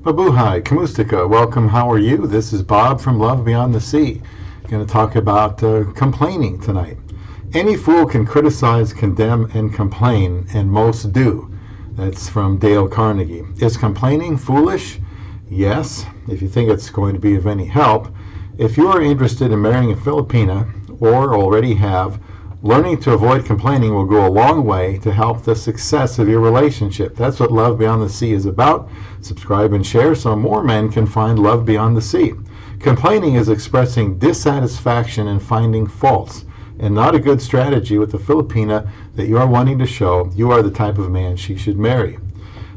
Mabuhay, Kamustika, welcome, how are you? This is Bob from Love Beyond the Sea. Going to talk about complaining tonight. Any fool can criticize, condemn, and complain, and most do. That's from Dale Carnegie. Is complaining foolish? Yes, if you think it's going to be of any help. If you are interested in marrying a Filipina, or already have, learning to avoid complaining will go a long way to help the success of your relationship. That's what Love Beyond the Sea is about. Subscribe and share so more men can find love beyond the sea. Complaining is expressing dissatisfaction and finding faults, and not a good strategy with the Filipina that you are wanting to show you are the type of man she should marry.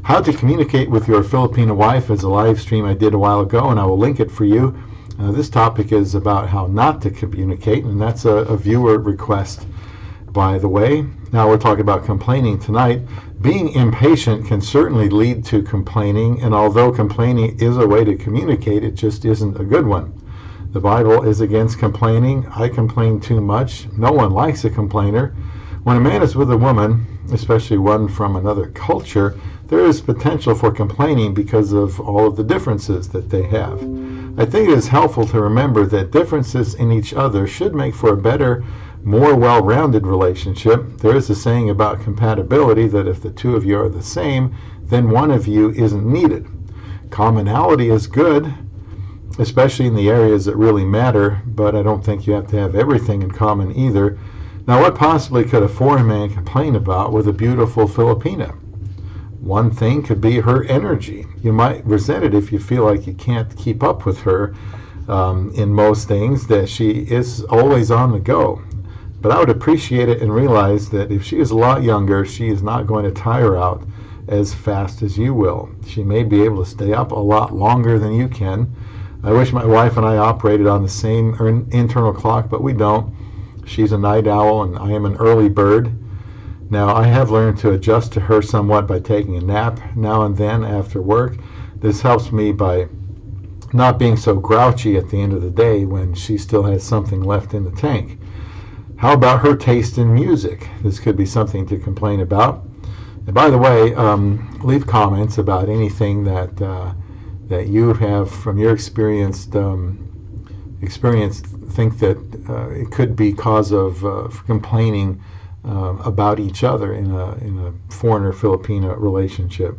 How to communicate with your Filipina wife is a live stream I did a while ago, and I will link it for you. This topic is about how not to communicate, and that's a viewer request, by the way. Now we're talking about complaining tonight. Being impatient can certainly lead to complaining, and although complaining is a way to communicate, it just isn't a good one. The Bible is against complaining. I complain too much. No one likes a complainer. When a man is with a woman, especially one from another culture, there is potential for complaining because of all of the differences that they have. I think it is helpful to remember that differences in each other should make for a better, more well-rounded relationship. There is a saying about compatibility that if the two of you are the same, then one of you isn't needed. Commonality is good, especially in the areas that really matter, but I don't think you have to have everything in common either. Now, what possibly could a foreign man complain about with a beautiful Filipina? One thing could be her energy. You might resent it if you feel like you can't keep up with her in most things, that she is always on the go. But I would appreciate it and realize that if she is a lot younger, she is not going to tire out as fast as you will. She may be able to stay up a lot longer than you can. I wish my wife and I operated on the same internal clock, but we don't. She's a night owl and I am an early bird. Now, I have learned to adjust to her somewhat by taking a nap now and then after work. This helps me by not being so grouchy at the end of the day when she still has something left in the tank. How about her taste in music? This could be something to complain about. And by the way, leave comments about anything that you have from your experience think that it could be cause of complaining about each other in a foreigner-Filipina relationship.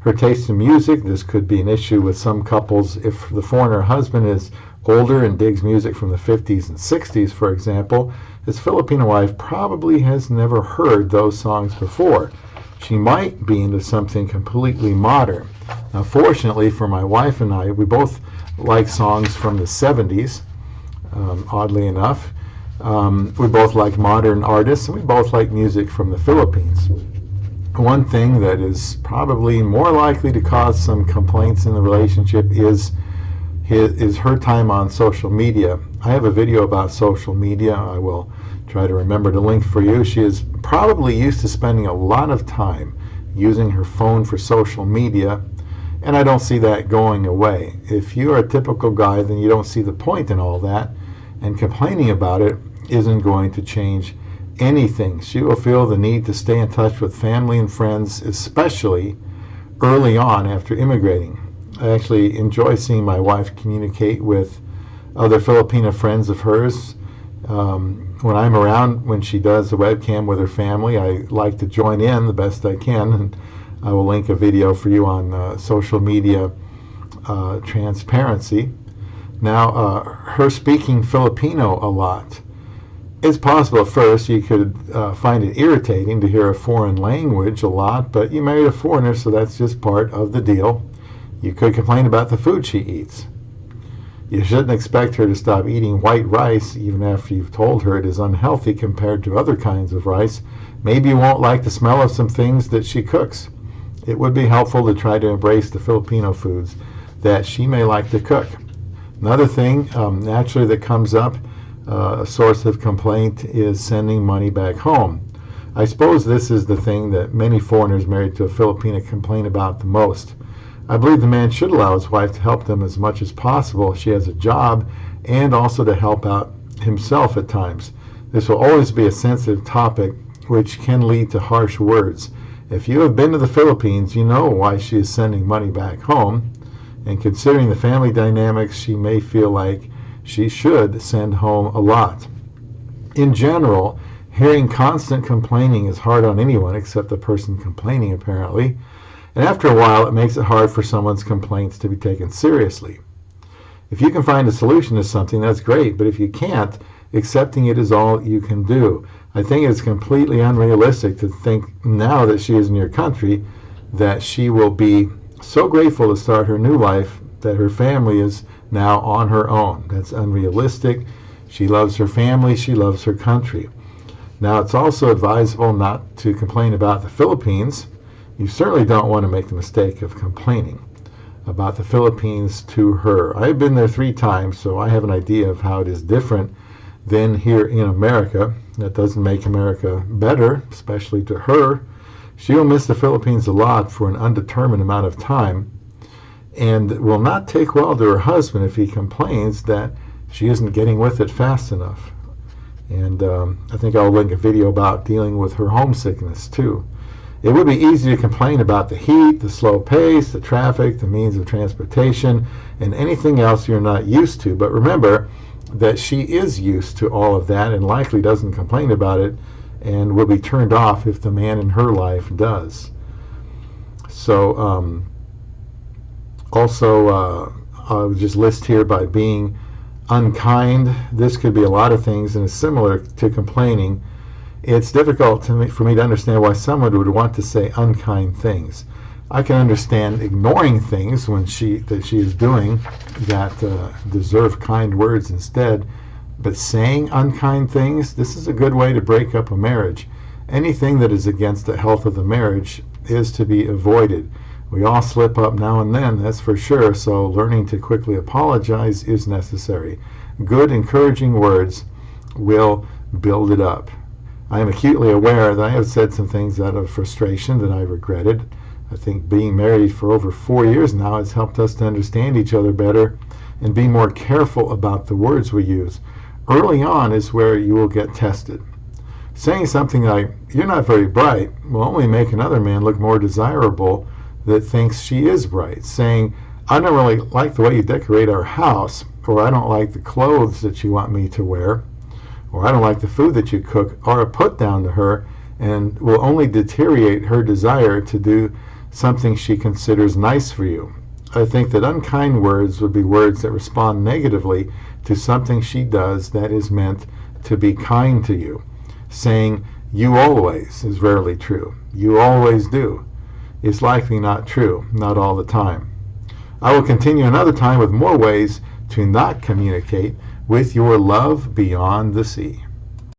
Her taste in music, this could be an issue with some couples. If the foreigner husband is older and digs music from the 50s and 60s, for example, his Filipina wife probably has never heard those songs before. She might be into something completely modern. Now, fortunately for my wife and I, we both like songs from the 70s, oddly enough. We both like modern artists, and we both like music from the Philippines. One thing that is probably more likely to cause some complaints in the relationship is her time on social media. I have a video about social media. I will try to remember to link for you. She is probably used to spending a lot of time using her phone for social media, and I don't see that going away. If you're a typical guy, then you don't see the point in all that, and complaining about it isn't going to change anything. She will feel the need to stay in touch with family and friends, especially early on after immigrating. I actually enjoy seeing my wife communicate with other Filipina friends of hers. When I'm around, when she does the webcam with her family, I like to join in the best I can, and I will link a video for you on social media transparency. Now, her speaking Filipino a lot. It's possible at first you could find it irritating to hear a foreign language a lot, but you married a foreigner, so that's just part of the deal. You could complain about the food she eats. You shouldn't expect her to stop eating white rice even after you've told her it is unhealthy compared to other kinds of rice. Maybe you won't like the smell of some things that she cooks. It would be helpful to try to embrace the Filipino foods that she may like to cook. Another thing naturally that comes up, a source of complaint, is sending money back home. I suppose this is the thing that many foreigners married to a Filipina complain about the most. I believe the man should allow his wife to help them as much as possible if she has a job, and also to help out himself at times. This will always be a sensitive topic which can lead to harsh words. If you have been to the Philippines, you know why she is sending money back home. And considering the family dynamics, she may feel like she should send home a lot. In general, hearing constant complaining is hard on anyone except the person complaining, apparently. And after a while, it makes it hard for someone's complaints to be taken seriously. If you can find a solution to something, that's great. But if you can't, accepting it is all you can do. I think it's completely unrealistic to think now that she is in your country that she will be so grateful to start her new life that her family is now on her own. That's unrealistic. She loves her family. She loves her country. Now, it's also advisable not to complain about the Philippines. You certainly don't want to make the mistake of complaining about the Philippines to her. I've been there 3 times, so I have an idea of how it is different than here in America. That doesn't make America better, especially to her. She will miss the Philippines a lot for an undetermined amount of time, and will not take well to her husband if he complains that she isn't getting with it fast enough. And I think I'll link a video about dealing with her homesickness too. It would be easy to complain about the heat, the slow pace, the traffic, the means of transportation, and anything else you're not used to. But remember that she is used to all of that and likely doesn't complain about it, and will be turned off if the man in her life does. So I would just list here by being unkind. This could be a lot of things and is similar to complaining. It's difficult for me to understand why someone would want to say unkind things. I can understand ignoring things that she is doing that deserve kind words instead, but saying unkind things, this is a good way to break up a marriage. Anything that is against the health of the marriage is to be avoided. We all slip up now and then, that's for sure, so learning to quickly apologize is necessary. Good, encouraging words will build it up. I am acutely aware that I have said some things out of frustration that I regretted. I think being married for over 4 years now has helped us to understand each other better and be more careful about the words we use. Early on is where you will get tested. Saying something like, "You're not very bright," will only make another man look more desirable that thinks she is bright. Saying, "I don't really like the way you decorate our house," or "I don't like the clothes that you want me to wear," or "I don't like the food that you cook," are a put down to her and will only deteriorate her desire to do something she considers nice for you. I think that unkind words would be words that respond negatively to something she does that is meant to be kind to you. Saying, "You always," is rarely true. "You always do" is likely not true, not all the time. I will continue another time with more ways to not communicate with your love beyond the sea.